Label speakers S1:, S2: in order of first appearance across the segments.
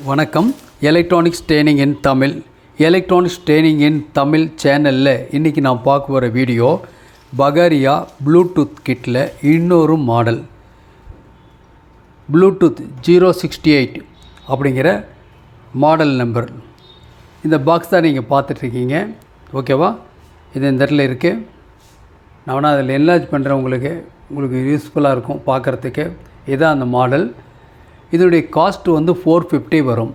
S1: வணக்கம். Electronics training இன் தமிழ் சேனலில் இன்றைக்கி நான் பார்க்க போகிற வீடியோ பகாரியா ப்ளூடூத் கிட்டில் இன்னொரு மாடல் ப்ளூடூத் 068 அப்படிங்கிற மாடல் நம்பர். இந்த பாக்ஸ் தான் நீங்கள் பார்த்துட்ருக்கீங்க. ஓகேவா? இது இந்த இடத்துல இருக்குது. நான் வேணால் அதில் என்லார்ஜ் பண்ணுறேன். உங்களுக்கு யூஸ்ஃபுல்லாக இருக்கும் பார்க்குறதுக்கு. இதுதான் அந்த மாடல். இதனுடைய காஸ்ட் வந்து 450 வரும்.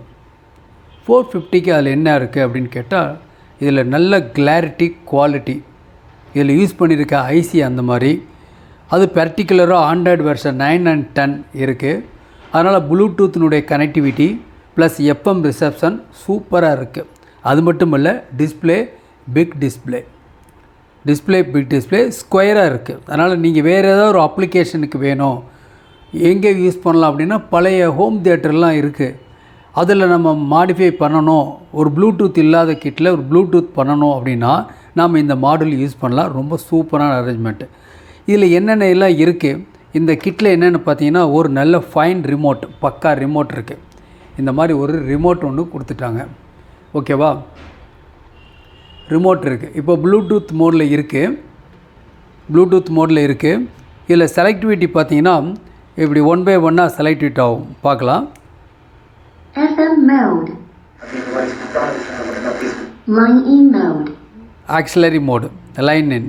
S1: 450க்கு அதில் என்ன இருக்குது அப்படின்னு கேட்டால், இதில் நல்ல கிளாரிட்டி குவாலிட்டி, இதில் யூஸ் பண்ணியிருக்க ஐசி அந்த மாதிரி, அது பர்டிகுலராக ஆண்ட்ராய்டு வெர்ஷன் 9 and 10 இருக்குது. அதனால் ப்ளூடூத்தினுடைய கனெக்டிவிட்டி ப்ளஸ் எஃப்எம் ரிசப்ஷன் சூப்பராக இருக்குது. அது மட்டும் இல்லை, பிக் டிஸ்பிளே ஸ்கொயராக இருக்குது. அதனால் நீங்கள் வேறு ஏதாவது ஒரு அப்ளிகேஷனுக்கு வேணும், எங்கே யூஸ் பண்ணலாம் அப்படின்னா, பழைய ஹோம் தியேட்டர்லாம் இருக்குது, அதில் நம்ம மாடிஃபை பண்ணணும், ஒரு ப்ளூடூத் இல்லாத கிட்டில் ஒரு ப்ளூடூத் பண்ணணும் அப்படின்னா நாம் இந்த மாடல் யூஸ் பண்ணலாம். ரொம்ப சூப்பரான அரேஞ்ச்மெண்ட்டு. இதில் என்னென்ன எல்லாம் இருக்குது இந்த கிட்டில் என்னென்னு பார்த்தீங்கன்னா, ஒரு நல்ல ஃபைன் ரிமோட், பக்கா ரிமோட் இருக்குது. இந்த மாதிரி ஒரு ரிமோட் ஒன்று கொடுத்துட்டாங்க. ஓகேவா? ரிமோட் இருக்குது. இப்போ ப்ளூடூத் மோடில் இருக்குது. இதில் செலக்டிவிட்டி பார்த்தீங்கன்னா, இப்படி 1 by 1 செலக்டிவிட் ஆகும். பார்க்கலாம்.
S2: FM mode, line in mode,
S1: auxiliary mode, line in,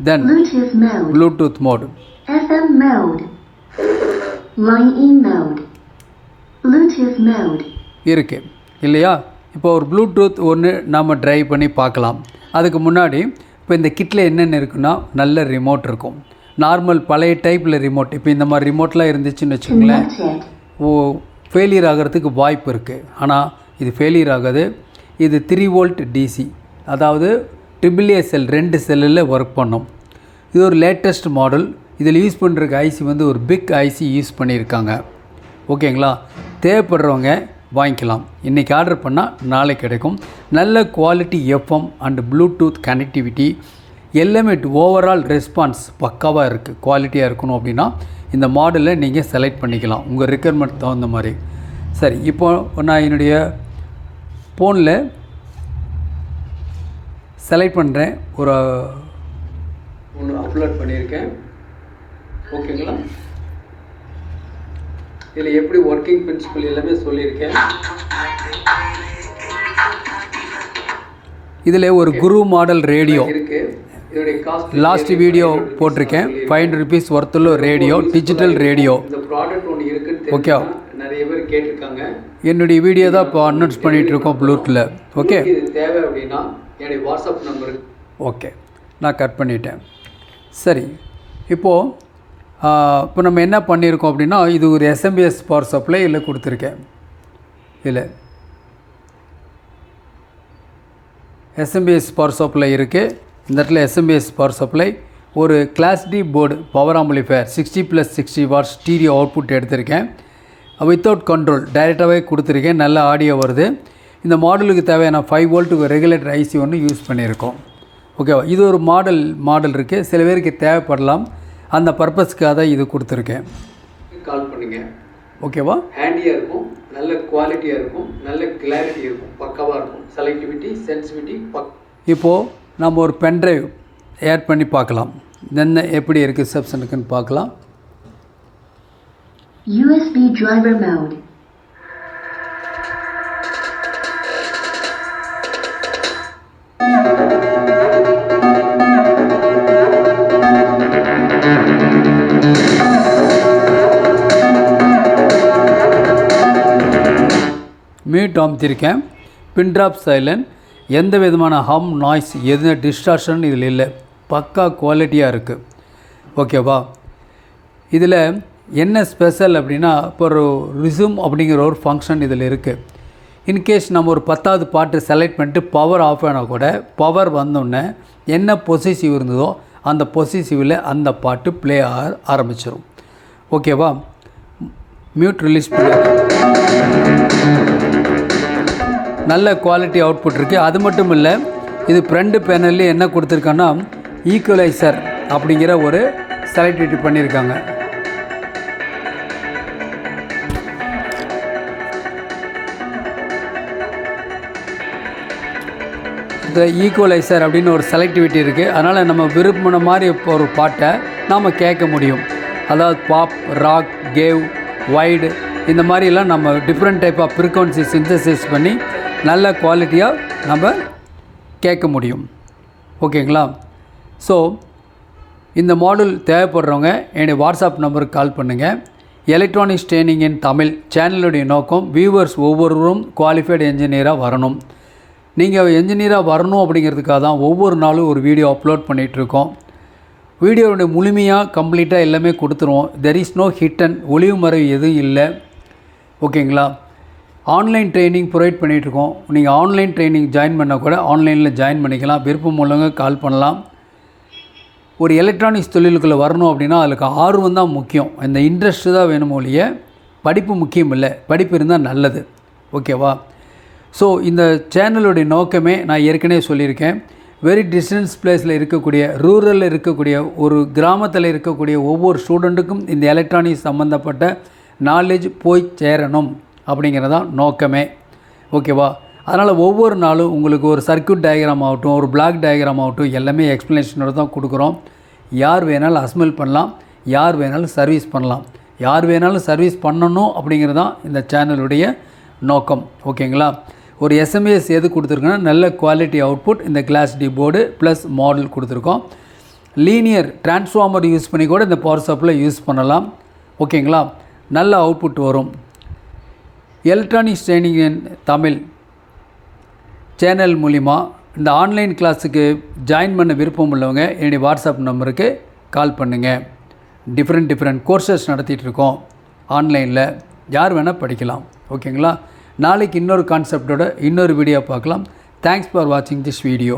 S1: then Bluetooth mode,
S2: FM mode, line in mode, Bluetooth mode
S1: இருக்கு இல்லையா? இப்போ ஒரு ப்ளூடூத் ஒன்று நாம் ட்ரைவ் பண்ணி பார்க்கலாம். அதுக்கு முன்னாடி இப்போ இந்த கிட்டில் என்னென்ன இருக்குன்னா, நல்ல ரிமோட் இருக்கும். நார்மல் பழைய டைப்பில் ரிமோட், இப்போ இந்த மாதிரி ரிமோட்லாம் இருந்துச்சுன்னு வச்சுக்கோங்களேன், ஃபெயிலியர் ஆகிறதுக்கு வாய்ப்பு இருக்குது. ஆனால் இது ஃபெயிலியர் ஆகாது. இது 3 volt DC, அதாவது AAA செல் 2 செல்லில் ஒர்க் பண்ணும். இது ஒரு லேட்டஸ்ட் மாடல். இதில் யூஸ் பண்ணுறதுக்கு ஐசி வந்து ஒரு பிக் ஐசி யூஸ் பண்ணியிருக்காங்க. ஓகேங்களா? தேவைப்படுறவங்க வாங்கிக்கலாம். இன்றைக்கி ஆர்டர் பண்ணால் நாளைக்கு கிடைக்கும். நல்ல quality FM and Bluetooth connectivity எல்லாமே, ஓவரால் ரெஸ்பான்ஸ் பக்காவாக இருக்குது. குவாலிட்டியாக இருக்கணும் அப்படின்னா இந்த மாடலில் நீங்கள் செலக்ட் பண்ணிக்கலாம், உங்கள் ரெக்குயர்மெண்ட் தகுந்த மாதிரி. சரி, இப்போது நான் என்னுடைய ஃபோனில் செலக்ட் பண்ணுறேன். ஒன்று அப்லோட் பண்ணியிருக்கேன். ஓகேங்களா? இதில் எப்படி ஒர்க்கிங் பிரின்சிபல் எல்லாமே சொல்லியிருக்கேன். இதில் ஒரு குரு மாடல் ரேடியோ இருக்குது. லாஸ்ட் வீடியோ போட்டிருக்கேன். 500 rupees ஒர்த்துள்ள ரேடியோ, டிஜிட்டல் ரேடியோ. இந்த ப்ராடக்ட் ஒன்று இருக்குன்னு ஓகே, நிறைய பேர் கேட்டிருக்காங்க. என்னுடைய வீடியோ தான் இப்போ அனௌன்ஸ் பண்ணிகிட்ருக்கோம் ப்ளூடூத்தில். ஓகே, இது தேவை அப்படின்னா என்னுடைய வாட்ஸ்அப் நம்பருக்கு. ஓகே, நான் கட் பண்ணிட்டேன். சரி, இப்போ நம்ம என்ன பண்ணியிருக்கோம் அப்படின்னா, இது ஒரு SMPS பவர் சப்ளை இதில் கொடுத்துருக்கேன். இதில் SMPS பவர் சப்ளை இருக்குது. இந்த இடத்துல SMPS பவர் சப்ளை, ஒரு class D board power amplifier 60+60 watts stereo output எடுத்திருக்கேன். வித்தவுட் கண்ட்ரோல் டைரெக்டாகவே கொடுத்துருக்கேன். நல்ல ஆடியோ வருது. இந்த மாடலுக்கு தேவையான 5 volt ரெகுலேட்டர் ஐசி ஒன்று யூஸ் பண்ணியிருக்கோம். ஓகேவா? இது ஒரு மாடல் இருக்குது. சில பேருக்கு தேவைப்படலாம், அந்த பர்பஸ்க்காக தான் இது கொடுத்துருக்கேன். கால் பண்ணுங்க. ஓகேவா? ஹேண்டியாக இருக்கும், நல்ல குவாலிட்டியாக இருக்கும், நல்ல கிளாரிட்டி இருக்கும், பக்காவாக இருக்கும். செலக்டிவிட்டி, சென்சிட்டிவிட்டி இப்போது நம்ம ஒரு பென்ட்ரைவ் ஆட் பண்ணி பார்க்கலாம். என்ன எப்படி இருக்குது ரிசப்ஷனுக்குன்னு பார்க்கலாம்.
S2: USB driver mode,
S1: மியூட் அமுத்திருக்கேன். பின் ட்ராப் சைலண்ட், எந்த விதமான ஹம் நாய்ஸ், எந்த டிஸ்டார்ஷன் இதில் இல்லை. பக்கா குவாலிட்டியாக இருக்குது. ஓகேவா? இதில் என்ன ஸ்பெஷல் அப்படின்னா, இப்போ ஒரு ரிசூம் அப்படிங்கிற ஒரு ஃபங்க்ஷன் இதில் இருக்குது. இன்கேஸ் நம்ம ஒரு 10வது பாட்டு செலக்ட் பண்ணிட்டு பவர் ஆஃப் ஆனால் கூட, பவர் வந்தோடனே என்ன பொசிசிவ் இருந்ததோ அந்த பொசிசிவில் அந்த பாட்டு ப்ளே ஆரம்பிச்சிடும். ஓகேவா? மியூட் ரிலீஸ் பண்ணிடுறேன். நல்ல குவாலிட்டி அவுட்புட் இருக்குது. அது மட்டும் இல்லை, இது ஃப்ரண்ட் பேனல்லே என்ன கொடுத்துருக்காங்கன்னா, ஈக்குவலைசர் அப்படிங்கிற ஒரு செலக்டிவிட்டி பண்ணியிருக்காங்க. ஈக்குவலைசர் அப்படின்னு ஒரு செலக்டிவிட்டி இருக்குது. அதனால் நம்ம விரும்பின மாதிரி ஒரு பாட்டை நாம் கேட்க முடியும். அதாவது பாப், ராக், கேவ், வைடு இந்த மாதிரிலாம் நம்ம different type of frequency synthesis பண்ணி நல்ல குவாலிட்டியாக நம்ம கேட்க முடியும். ஓகேங்களா? ஸோ இந்த மாடல் தேவைப்படுறவங்க என்னுடைய வாட்ஸ்அப் நம்பருக்கு கால் பண்ணுங்கள். எலக்ட்ரானிக்ஸ் ட்ரைனிங் இன் தமிழ் சேனலுடைய நோக்கம் வியூவர்ஸ் ஒவ்வொருவரும் குவாலிஃபைடு என்ஜினியராக வரணும். நீங்கள் என்ஜினியராக வரணும் அப்படிங்கிறதுக்காக தான் ஒவ்வொரு நாளும் ஒரு வீடியோ அப்லோட் பண்ணிகிட்ருக்கோம். வீடியோவுடைய முழுமையாக கம்ப்ளீட்டாக எல்லாமே கொடுத்துருவோம். தெர் இஸ் நோ ஹிட்டன், ஒளிவு மறைவு எதுவும் இல்லை. ஓகேங்களா? ஆன்லைன் ட்ரைனிங் ப்ரொவைட் பண்ணிகிட்ருக்கோம். நீங்கள் ஆன்லைன் ட்ரைனிங் ஜாயின் பண்ணால் கூட ஆன்லைனில் ஜாயின் பண்ணிக்கலாம். விருப்பம் உள்ளவங்க கால் பண்ணலாம். ஒரு எலக்ட்ரானிக்ஸ் தொழிலுக்குள்ளே வரணும் அப்படின்னா அதுக்கு ஆர்வம் தான் முக்கியம். இந்த இன்ட்ரெஸ்ட்டு தான் வேணுமோ ஒழிய படிப்பு முக்கியம் இல்லை. படிப்பு இருந்தால் நல்லது. ஓகேவா? ஸோ இந்த சேனலுடைய நோக்கமே நான் ஏற்கனவே சொல்லியிருக்கேன். வெரி டிஸ்டன்ஸ் பிளேஸில் இருக்கக்கூடிய, ரூரலில் இருக்கக்கூடிய, ஒரு கிராமத்தில் இருக்கக்கூடிய ஒவ்வொரு ஸ்டூடெண்ட்டுக்கும் இந்த எலக்ட்ரானிக்ஸ் சம்மந்தப்பட்ட நாலேஜ் போய் சேரணும் அப்படிங்கிறதான் நோக்கமே. ஓகேவா? அதனால் ஒவ்வொரு நாளும் உங்களுக்கு ஒரு சர்க்யூட் டயக்ராம் ஆகட்டும், ஒரு பிளாக் டயக்ராம் ஆகட்டும், எல்லாமே எக்ஸ்ப்ளனேஷனோடு தான் கொடுக்குறோம். யார் வேணாலும் அசம்பிள் பண்ணலாம், யார் வேணாலும் சர்வீஸ் பண்ணலாம். யார் வேணாலும் சர்வீஸ் பண்ணணும் அப்படிங்கிறது தான் இந்த சேனலுடைய நோக்கம். ஓகேங்களா? ஒரு எஸ்எம்எஸ் எது கொடுத்துருக்கோன்னா நல்ல குவாலிட்டி அவுட்புட், இந்த class D board plus model கொடுத்துருக்கோம். லீனியர் டிரான்ஸ்ஃபார்மர் யூஸ் பண்ணி கூட இந்த பவர் சப்ளை யூஸ் பண்ணலாம். ஓகேங்களா? நல்ல அவுட்புட் வரும். எலக்ட்ரானிக்ஸ் ட்ரைனிங் இன் தமிழ் சேனல் மூலிமா இந்த ஆன்லைன் கிளாஸுக்கு ஜாயின் பண்ண விருப்பம் உள்ளவங்க என்னுடைய வாட்ஸ்அப் நம்பருக்கு கால் பண்ணுங்கள். டிஃப்ரெண்ட் கோர்சஸ் நடத்திட்டு இருக்கோம் ஆன்லைனில். யார் வேணால் படிக்கலாம். ஓகேங்களா? நாளைக்கு இன்னொரு கான்செப்டோட இன்னொரு வீடியோ பார்க்கலாம். தேங்க்ஸ் ஃபார் வாட்சிங் திஸ் வீடியோ.